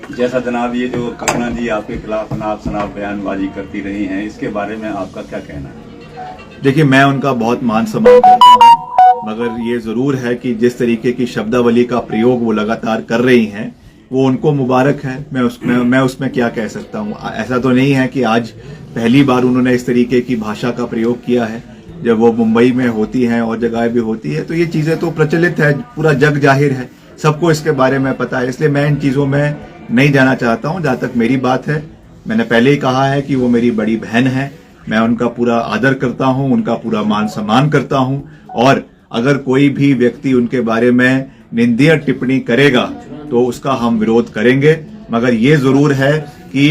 जैसा जनाब ये जो करुणा जी आपके खिलाफ अनाप शनाप बयानबाजी करती रही हैं, इसके बारे में आपका क्या कहना है? देखिए, मैं उनका बहुत मान सम्मान करता हूँ, मगर ये जरूर है कि जिस तरीके की शब्दावली का प्रयोग वो लगातार कर रही हैं वो उनको मुबारक है। मैं उसमें क्या कह सकता हूँ। ऐसा तो नहीं है कि आज पहली बार उन्होंने इस तरीके की भाषा का प्रयोग किया है। जब वो मुंबई में होती हैं और जगह भी होती है तो ये चीजें तो प्रचलित है, पूरा जग जाहिर है, सबको इसके बारे में पता है। इसलिए मैं इन चीजों में नहीं जाना चाहता हूं। जहां तक मेरी बात है, मैंने पहले ही कहा है कि वो मेरी बड़ी बहन है, मैं उनका पूरा आदर करता हूं, उनका पूरा मान सम्मान करता हूं। और अगर कोई भी व्यक्ति उनके बारे में निंदनीय टिप्पणी करेगा तो उसका हम विरोध करेंगे, मगर ये जरूर है कि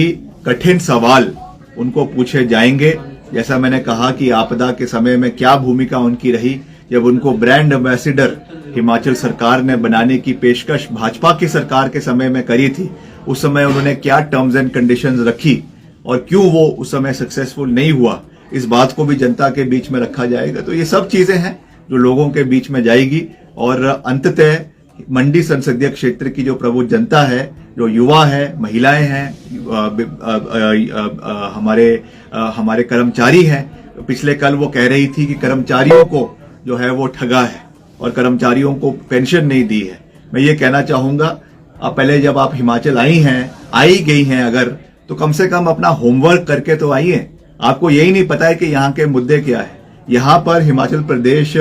कठिन सवाल उनको पूछे जाएंगे। जैसा मैंने कहा कि आपदा के समय में क्या भूमिका उनकी रही, जब उनको ब्रांड एम्बेसडर हिमाचल सरकार ने बनाने की पेशकश भाजपा की सरकार के समय में करी थी, उस समय उन्होंने क्या टर्म्स एंड कंडीशंस रखी और क्यों वो उस समय सक्सेसफुल नहीं हुआ, इस बात को भी जनता के बीच में रखा जाएगा। तो ये सब चीजें हैं जो लोगों के बीच में जाएगी और अंततः मंडी संसदीय क्षेत्र की जो प्रबुद्ध जनता है, जो युवा है, महिलाएं हैं, हमारे कर्मचारी हैं। पिछले कल वो कह रही थी कि कर्मचारियों को जो है वो ठगा है और कर्मचारियों को पेंशन नहीं दी है। मैं ये कहना चाहूंगा, पहले जब आप हिमाचल आई गई हैं अगर, तो कम से कम अपना होमवर्क करके तो आइए। आपको यही नहीं पता है कि यहाँ के मुद्दे क्या है। यहाँ पर हिमाचल प्रदेश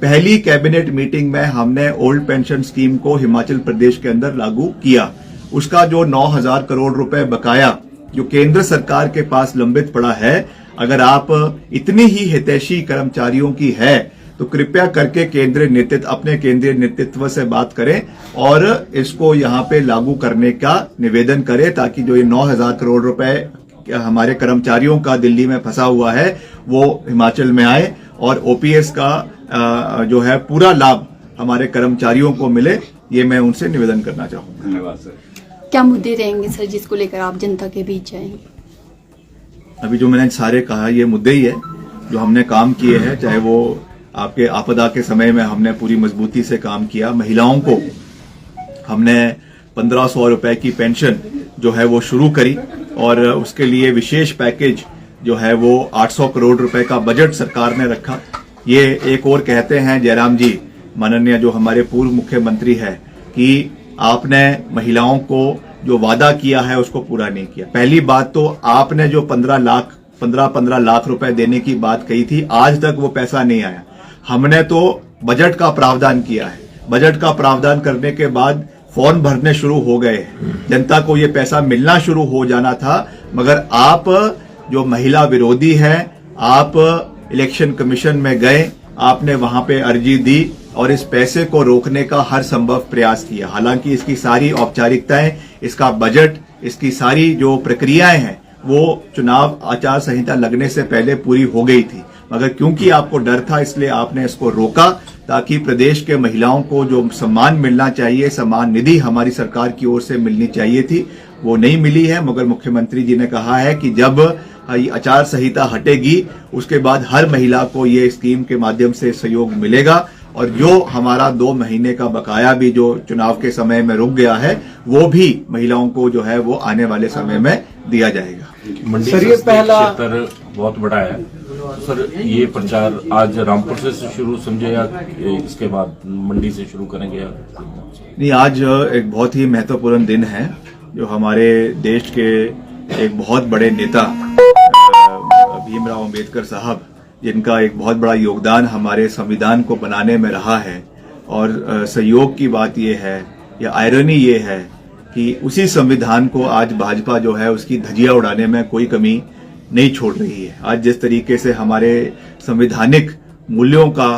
पहली कैबिनेट मीटिंग में हमने ओल्ड पेंशन स्कीम को हिमाचल प्रदेश के अंदर लागू किया। उसका जो 9,000 करोड़ रुपए बकाया जो केंद्र सरकार के पास लंबित पड़ा है, अगर आप इतनी ही हितैषी कर्मचारियों की है तो कृपया करके अपने केंद्रीय नेतृत्व से बात करें और इसको यहाँ पे लागू करने का निवेदन करें, ताकि जो ये 9,000 करोड़ रुपए हमारे कर्मचारियों का दिल्ली में फंसा हुआ है वो हिमाचल में आए और ओपीएस का जो है पूरा लाभ हमारे कर्मचारियों को मिले। ये मैं उनसे निवेदन करना चाहूंगा। धन्यवाद सर। क्या मुद्दे रहेंगे सर जिसको लेकर आप जनता के बीच जाएंगे? अभी जो मैंने सारे कहा ये मुद्दे ही है जो हमने काम किए हैं। चाहे वो आपके आपदा के समय में हमने पूरी मजबूती से काम किया, महिलाओं को हमने 1,500 रुपए की पेंशन जो है वो शुरू करी और उसके लिए विशेष पैकेज जो है वो 800 करोड़ रुपए का बजट सरकार ने रखा। ये एक और कहते हैं जयराम जी, माननीय जो हमारे पूर्व मुख्यमंत्री है, कि आपने महिलाओं को जो वादा किया है उसको पूरा नहीं किया। पहली बात तो आपने जो 15 लाख रुपए देने की बात कही थी, आज तक वो पैसा नहीं आया। हमने तो बजट का प्रावधान किया है, बजट का प्रावधान करने के बाद फॉर्म भरने शुरू हो गए, जनता को ये पैसा मिलना शुरू हो जाना था। मगर आप जो महिला विरोधी हैं, आप इलेक्शन कमीशन में गए, आपने वहां पे अर्जी दी और इस पैसे को रोकने का हर संभव प्रयास किया। हालांकि इसकी सारी औपचारिकताएं, इसका बजट, इसकी सारी जो प्रक्रियाएं हैं वो चुनाव आचार संहिता लगने से पहले पूरी हो गई थी, मगर क्योंकि आपको डर था इसलिए आपने इसको रोका, ताकि प्रदेश के महिलाओं को जो सम्मान मिलना चाहिए, सम्मान निधि हमारी सरकार की ओर से मिलनी चाहिए थी, वो नहीं मिली है। मगर मुख्यमंत्री जी ने कहा है कि जब आचार संहिता हटेगी उसके बाद हर महिला को ये स्कीम के माध्यम से सहयोग मिलेगा और जो हमारा 2 महीने का बकाया भी जो चुनाव के समय में रुक गया है वो भी महिलाओं को जो है वो आने वाले समय में दिया जाएगा। मंडी क्षेत्र बहुत बड़ा है सर, ये प्रचार आज रामपुर से शुरू समझे या इसके बाद मंडी से शुरू करेंगे? नहीं, आज एक बहुत ही महत्वपूर्ण दिन है। जो हमारे देश के एक बहुत बड़े नेता भीमराव अंबेडकर साहब, जिनका एक बहुत बड़ा योगदान हमारे संविधान को बनाने में रहा है, और सहयोग की बात यह है या आयरनी ये है कि उसी संविधान को आज भाजपा जो है उसकी धज्जियां उड़ाने में कोई कमी नहीं छोड़ रही है। आज जिस तरीके से हमारे संवैधानिक मूल्यों का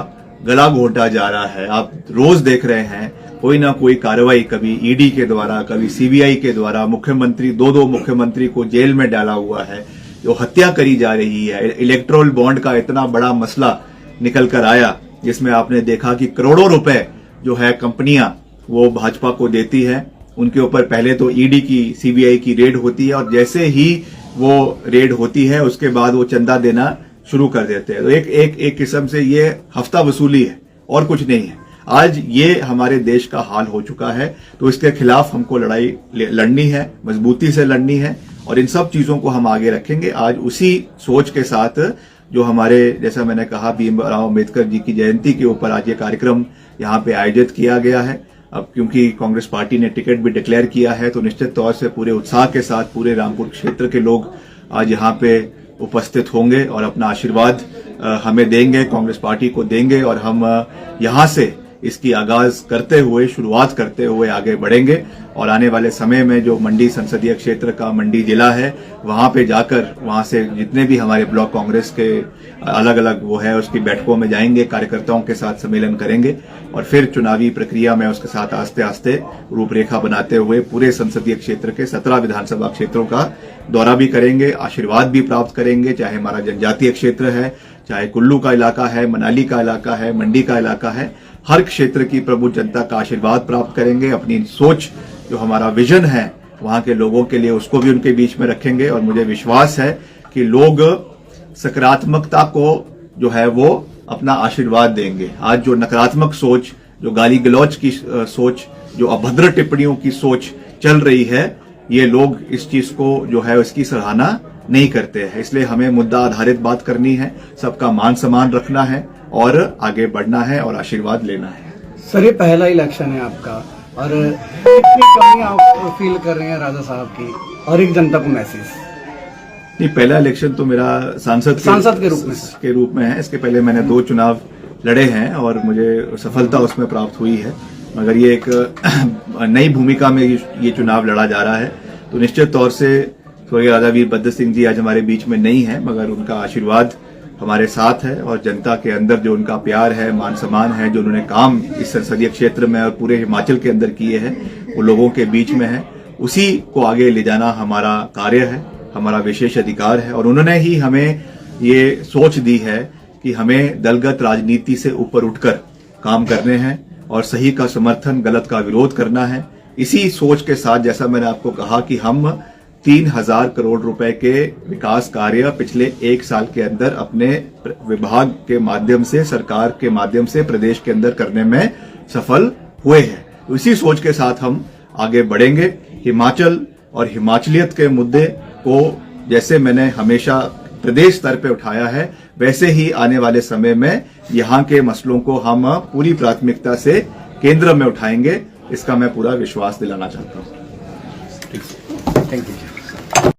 गला घोटा जा रहा है, आप रोज देख रहे हैं कोई ना कोई कार्रवाई, कभी ईडी के द्वारा, कभी सीबीआई के द्वारा, मुख्यमंत्री 2 मुख्यमंत्री को जेल में डाला हुआ है, जो हत्या करी जा रही है। इलेक्टोरल बॉन्ड का इतना बड़ा मसला निकल कर आया जिसमें आपने देखा कि करोड़ों रुपए जो है कंपनियां वो भाजपा को देती है, उनके ऊपर पहले तो ईडी की, सीबीआई की रेड होती है और जैसे ही वो रेड होती है उसके बाद वो चंदा देना शुरू कर देते हैं। तो एक किस्म से ये हफ्ता वसूली है और कुछ नहीं है। आज ये हमारे देश का हाल हो चुका है, तो इसके खिलाफ हमको लड़ाई लड़नी है, मजबूती से लड़नी है और इन सब चीजों को हम आगे रखेंगे। आज उसी सोच के साथ जो हमारे, जैसा मैंने कहा, भीमराव अम्बेडकर जी की जयंती के ऊपर आज ये कार्यक्रम यहाँ पे आयोजित किया गया है। अब क्योंकि कांग्रेस पार्टी ने टिकट भी डिक्लेयर किया है, तो निश्चित तौर से पूरे उत्साह के साथ पूरे रामपुर क्षेत्र के लोग आज यहाँ पे उपस्थित होंगे और अपना आशीर्वाद हमें देंगे, कांग्रेस पार्टी को देंगे और हम यहाँ से इसकी आगाज करते हुए, शुरुआत करते हुए आगे बढ़ेंगे और आने वाले समय में जो मंडी संसदीय क्षेत्र का मंडी जिला है, वहां पे जाकर वहां से जितने भी हमारे ब्लॉक कांग्रेस के अलग अलग वो है उसकी बैठकों में जाएंगे, कार्यकर्ताओं के साथ सम्मेलन करेंगे और फिर चुनावी प्रक्रिया में उसके साथ आस्ते आस्ते रूपरेखा बनाते हुए पूरे संसदीय क्षेत्र के 17 विधानसभा क्षेत्रों का दौरा भी करेंगे, आशीर्वाद भी प्राप्त करेंगे, चाहे हमारा जनजातीय क्षेत्र है, चाहे कुल्लू का इलाका है, मनाली का इलाका है, मंडी का इलाका है, हर क्षेत्र की प्रबुद्ध जनता का आशीर्वाद प्राप्त करेंगे। अपनी सोच, जो हमारा विजन है वहां के लोगों के लिए, उसको भी उनके बीच में रखेंगे और मुझे विश्वास है कि लोग सकारात्मकता को जो है वो अपना आशीर्वाद देंगे। आज जो नकारात्मक सोच, जो गाली गलौज की सोच, जो अभद्र टिप्पणियों की सोच चल रही है, ये लोग इस चीज को जो है इसकी सराहना नहीं करते हैं। इसलिए हमें मुद्दा आधारित बात करनी है, सबका मान सम्मान रखना है और आगे बढ़ना है और आशीर्वाद लेना है। सर, ये पहला इलेक्शन है आपका और कितनी कमी आप फील कर रहे हैं राजा साहब की, और एक जनता को मैसेज? नहीं, पहला इलेक्शन तो मेरा सांसद के रूप में है। इसके पहले मैंने 2 चुनाव लड़े हैं और मुझे सफलता उसमें प्राप्त हुई है। मगर ये एक नई भूमिका में ये चुनाव लड़ा जा रहा है, तो निश्चित तौर से स्वर्गीय राजा वीरभद्र सिंह जी आज हमारे बीच में नहीं है, मगर उनका आशीर्वाद हमारे साथ है और जनता के अंदर जो उनका प्यार है, मान सम्मान है, जो उन्होंने काम इस संसदीय क्षेत्र में और पूरे हिमाचल के अंदर किए हैं, वो लोगों के बीच में है। उसी को आगे ले जाना हमारा कार्य है, हमारा विशेष अधिकार है और उन्होंने ही हमें ये सोच दी है कि हमें दलगत राजनीति से ऊपर उठकर काम करने हैं और सही का समर्थन, गलत का विरोध करना है। इसी सोच के साथ, जैसा मैंने आपको कहा कि हम 3000 करोड़ रुपए के विकास कार्य पिछले 1 साल के अंदर अपने विभाग के माध्यम से, सरकार के माध्यम से प्रदेश के अंदर करने में सफल हुए हैं। तो इसी सोच के साथ हम आगे बढ़ेंगे। हिमाचल और हिमाचलियत के मुद्दे को जैसे मैंने हमेशा प्रदेश स्तर पे उठाया है, वैसे ही आने वाले समय में यहाँ के मसलों को हम पूरी प्राथमिकता से केंद्र में उठाएंगे। इसका मैं पूरा विश्वास दिलाना चाहता हूँ। Thank you.